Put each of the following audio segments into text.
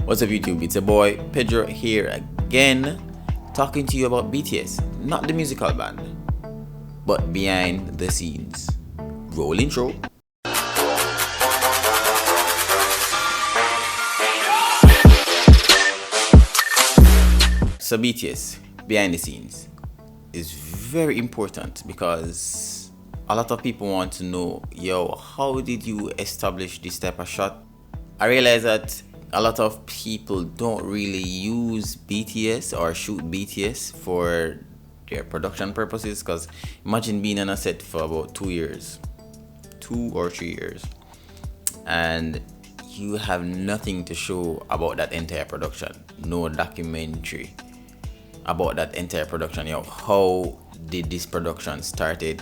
What's up YouTube, it's a boy Pedro here again, talking to you about BTS, not the musical band, but behind the scenes. Roll intro. So BTS, behind the scenes, is very important because a lot of people want to know, yo, how did you establish this type of shot? I realize that a lot of people don't really use BTS or shoot BTS for their production purposes, because imagine being on a set for about 2 or 3 years, and you have nothing to show about that entire production, no documentary about that entire production. You know, how did this production started,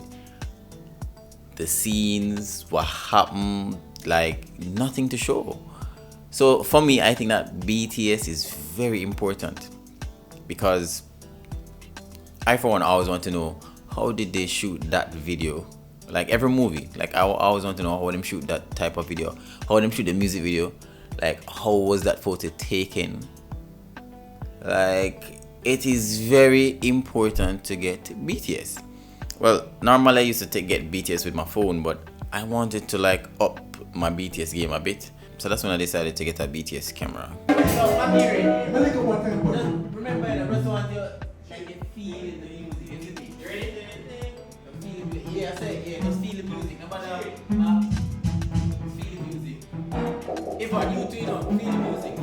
the scenes, what happened, like nothing to show. So for me, I think that BTS is very important because I, for one, always want to know, how did they shoot that video? Like every movie, like I always want to know how them shoot that type of video, how them shoot the music video, like how was that photo taken? Like it is very important to get BTS. Well, normally I used to get BTS with my phone, but I wanted to like up my BTS game a bit. So that's when I decided to get a BTS camera. Remember, I just want to feel the music. You ready? Yeah, I said, yeah, just feel the music. No matter, feel the music. If I'm new to it, feel the music.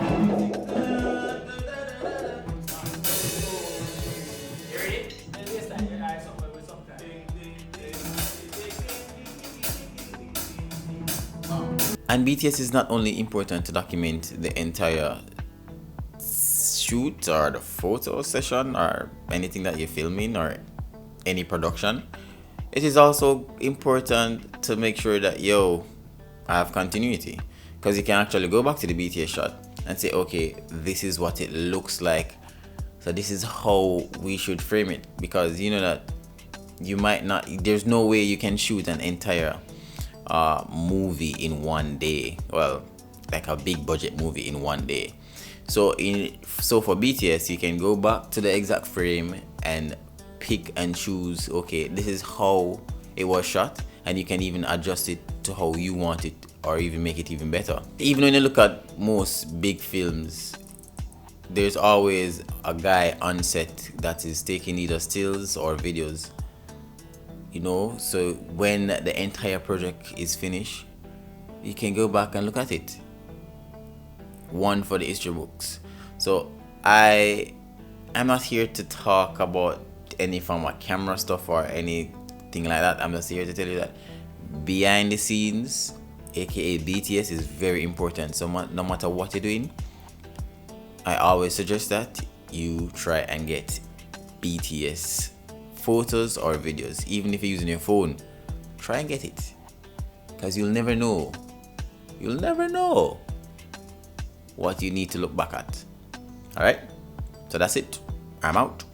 You ready? Yes, I your eyes somewhere with some kind. And BTS is not only important to document the entire shoot or the photo session or anything that you're filming or any production. It is also important to make sure that, yo, I have continuity, because you can actually go back to the BTS shot and say, okay, this is what it looks like, so this is how we should frame it, because you know that you might not, there's no way you can shoot an entire movie in one day, well, like a big budget movie in one day. So for BTS, you can go back to the exact frame and pick and choose, okay, this is how it was shot, and you can even adjust it to how you want it or even make it even better. Even when you look at most big films, there's always a guy on set that is taking either stills or videos, you know, so when the entire project is finished, you can go back and look at it. One for the history books. So I'm not here to talk about any form of camera stuff or anything like that. I'm just here to tell you that behind the scenes, aka BTS, is very important. So no matter what you're doing, I always suggest that you try and get BTS photos or videos. Even if you're using your phone, try and get it, because you'll never know what you need to look back at. All right, so that's it. I'm out.